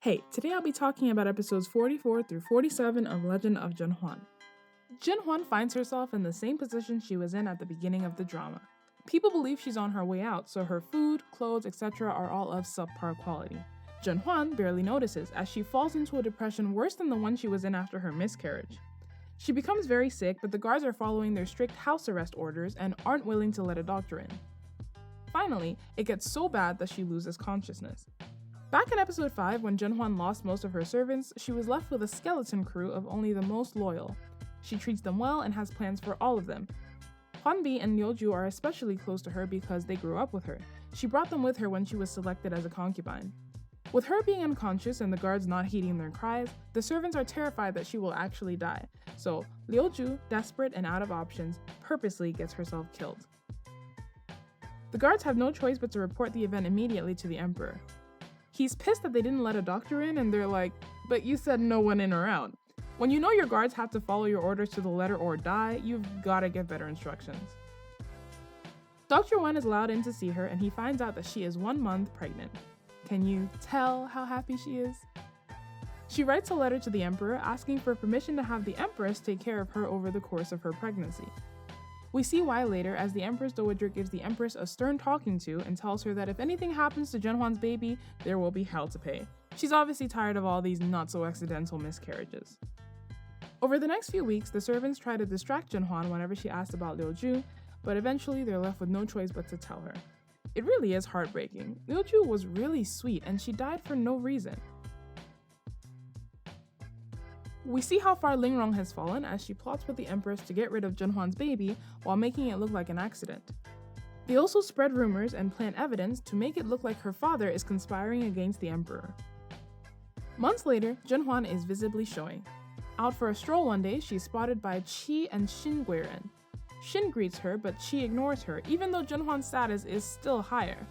Hey, today I'll be talking about episodes 44 through 47 of Legend of ZhenHuan. ZhenHuan finds herself in the same position she was in at the beginning of the drama. People believe she's on her way out, so her food, clothes, etc. are all of subpar quality. ZhenHuan barely notices as she falls into a depression worse than the one she was in after her miscarriage. She becomes very sick, but the guards are following their strict house arrest orders and aren't willing to let a doctor in. Finally, it gets so bad that she loses consciousness. Back in episode 5, when ZhenHuan lost most of her servants, she was left with a skeleton crew of only the most loyal. She treats them well and has plans for all of them. Huanbi and Liuju are especially close to her because they grew up with her. She brought them with her when she was selected as a concubine. With her being unconscious and the guards not heeding their cries, the servants are terrified that she will actually die. So Liuju, desperate and out of options, purposely gets herself killed. The guards have no choice but to report the event immediately to the emperor. He's pissed that they didn't let a doctor in, and they're like, but you said no one in or out. When you know your guards have to follow your orders to the letter or die, you've gotta give better instructions. Dr. Wen is allowed in to see her, and he finds out that she is 1 month pregnant. Can you tell how happy she is? She writes a letter to the emperor asking for permission to have the empress take care of her over the course of her pregnancy. We see why later as the Empress Dowager gives the Empress a stern talking to and tells her that if anything happens to ZhenHuan's baby, there will be hell to pay. She's obviously tired of all these not-so-accidental miscarriages. Over the next few weeks, the servants try to distract ZhenHuan whenever she asks about Liuju, but eventually they're left with no choice but to tell her. It really is heartbreaking. Liuju was really sweet and she died for no reason. We see how far Lingrong has fallen as she plots with the Empress to get rid of ZhenHuan's baby while making it look like an accident. They also spread rumors and plant evidence to make it look like her father is conspiring against the Emperor. Months later, ZhenHuan is visibly showing. Out for a stroll one day, she's spotted by Qi and Xin Guiren. Xin greets her, but Qi ignores her, even though ZhenHuan's status is still higher.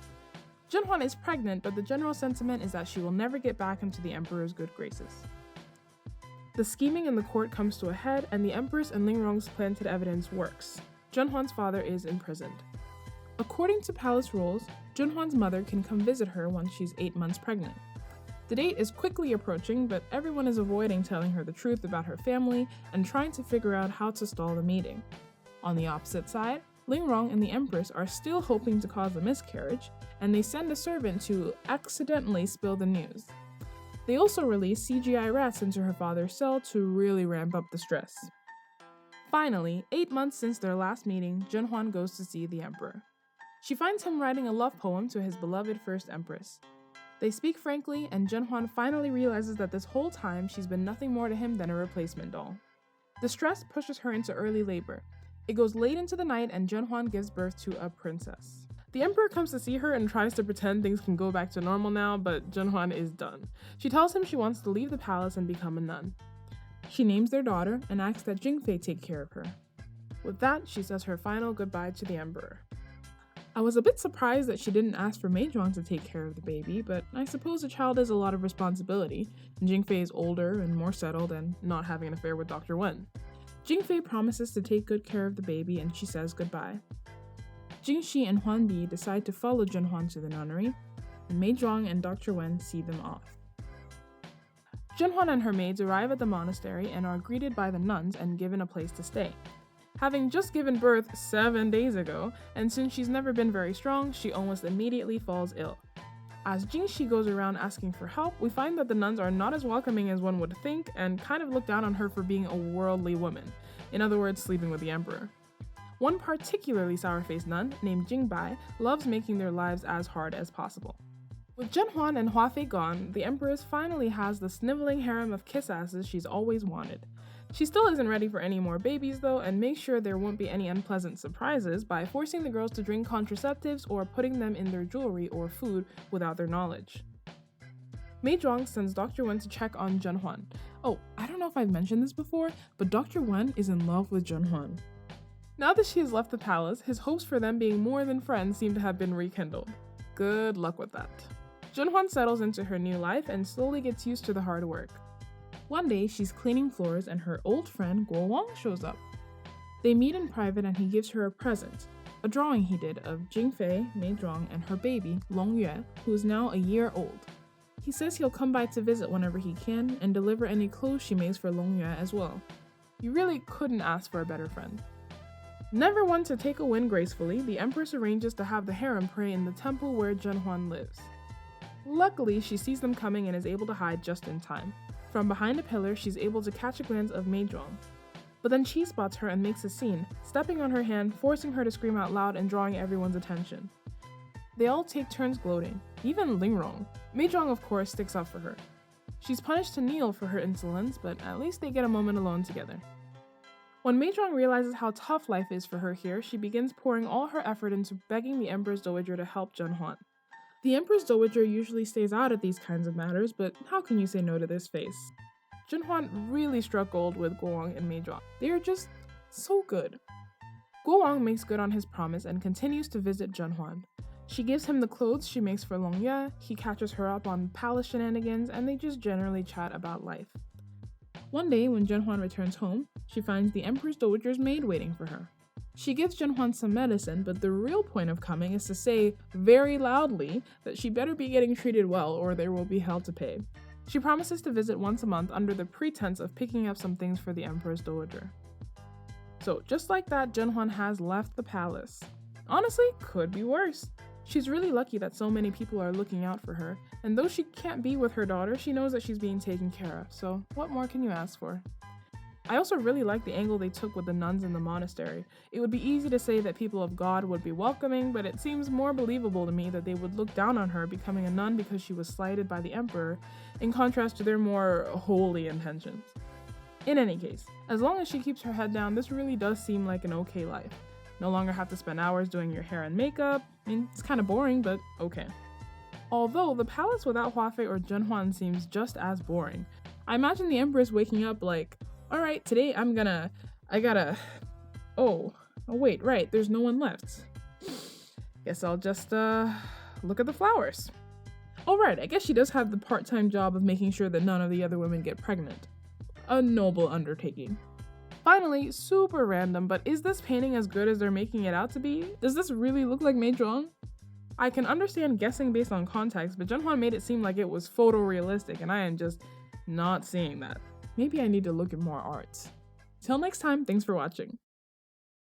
ZhenHuan is pregnant, but the general sentiment is that she will never get back into the Emperor's good graces. The scheming in the court comes to a head, and the Empress and Lingrong's planted evidence works. ZhenHuan's father is imprisoned. According to palace rules, ZhenHuan's mother can come visit her once she's 8 months pregnant. The date is quickly approaching, but everyone is avoiding telling her the truth about her family and trying to figure out how to stall the meeting. On the opposite side, Lingrong and the Empress are still hoping to cause a miscarriage, and they send a servant to accidentally spill the news. They also release CGI rats into her father's cell to really ramp up the stress. Finally, 8 months since their last meeting, ZhenHuan goes to see the emperor. She finds him writing a love poem to his beloved first empress. They speak frankly, and ZhenHuan finally realizes that this whole time she's been nothing more to him than a replacement doll. The stress pushes her into early labor. It goes late into the night, and ZhenHuan gives birth to a princess. The emperor comes to see her and tries to pretend things can go back to normal now, but ZhenHuan is done. She tells him she wants to leave the palace and become a nun. She names their daughter and asks that Jingfei take care of her. With that, she says her final goodbye to the emperor. I was a bit surprised that she didn't ask for Meizhuang to take care of the baby, but I suppose a child is a lot of responsibility, and Jingfei is older and more settled and not having an affair with Dr. Wen. Jingfei promises to take good care of the baby and she says goodbye. Jingxi and Huanbi decide to follow ZhenHuan to the nunnery, and Meizhuang and Dr. Wen see them off. ZhenHuan and her maids arrive at the monastery and are greeted by the nuns and given a place to stay. Having just given birth 7 days ago, and since she's never been very strong, she almost immediately falls ill. As Jingxi goes around asking for help, we find that the nuns are not as welcoming as one would think and kind of look down on her for being a worldly woman, in other words, sleeping with the emperor. One particularly sour-faced nun, named Jingbai, loves making their lives as hard as possible. With ZhenHuan and Huafei gone, the Empress finally has the sniveling harem of kiss-asses she's always wanted. She still isn't ready for any more babies though, and makes sure there won't be any unpleasant surprises by forcing the girls to drink contraceptives or putting them in their jewelry or food without their knowledge. Meizhuang sends Dr. Wen to check on ZhenHuan. Oh, I don't know if I've mentioned this before, but Dr. Wen is in love with ZhenHuan. Now that she has left the palace, his hopes for them being more than friends seem to have been rekindled. Good luck with that. ZhenHuan settles into her new life and slowly gets used to the hard work. One day, she's cleaning floors and her old friend Guo Wang shows up. They meet in private and he gives her a present, a drawing he did of Jingfei, Meizhuang, and her baby, Longyue, who is now a year old. He says he'll come by to visit whenever he can and deliver any clothes she makes for Longyue as well. You really couldn't ask for a better friend. Never one to take a win gracefully, the Empress arranges to have the harem pray in the temple where ZhenHuan lives. Luckily, she sees them coming and is able to hide just in time. From behind a pillar, she's able to catch a glance of Meizhuang. But then she spots her and makes a scene, stepping on her hand, forcing her to scream out loud and drawing everyone's attention. They all take turns gloating, even Lingrong. Meizhuang, of course, sticks up for her. She's punished to kneel for her insolence, but at least they get a moment alone together. When Meizhuang realizes how tough life is for her here, she begins pouring all her effort into begging the Empress Dowager to help ZhenHuan. The Empress Dowager usually stays out at these kinds of matters, but how can you say no to this face? ZhenHuan really struck gold with Guowang and Meizhuang. They are just so good. Guowang makes good on his promise and continues to visit ZhenHuan. She gives him the clothes she makes for Longyue, he catches her up on palace shenanigans, and they just generally chat about life. One day, when ZhenHuan returns home, she finds the Empress Dowager's maid waiting for her. She gives ZhenHuan some medicine, but the real point of coming is to say, very loudly, that she better be getting treated well or there will be hell to pay. She promises to visit once a month under the pretense of picking up some things for the Empress Dowager. So, just like that, ZhenHuan has left the palace. Honestly, could be worse. She's really lucky that so many people are looking out for her, and though she can't be with her daughter, she knows that she's being taken care of, so what more can you ask for? I also really like the angle they took with the nuns in the monastery. It would be easy to say that people of God would be welcoming, but it seems more believable to me that they would look down on her becoming a nun because she was slighted by the emperor, in contrast to their more holy intentions. In any case, as long as she keeps her head down, this really does seem like an okay life. No longer have to spend hours doing your hair and makeup. I mean, it's kind of boring, but okay. Although the palace without Huafei or ZhenHuan seems just as boring. I imagine the Empress waking up like, alright, today oh wait, right, there's no one left. Guess I'll just, look at the flowers. Oh right, I guess she does have the part-time job of making sure that none of the other women get pregnant. A noble undertaking. Finally, super random, but is this painting as good as they're making it out to be? Does this really look like Meizhuang? I can understand guessing based on context, but ZhenHuan made it seem like it was photorealistic, and I am just not seeing that. Maybe I need to look at more art. Till next time, thanks for watching.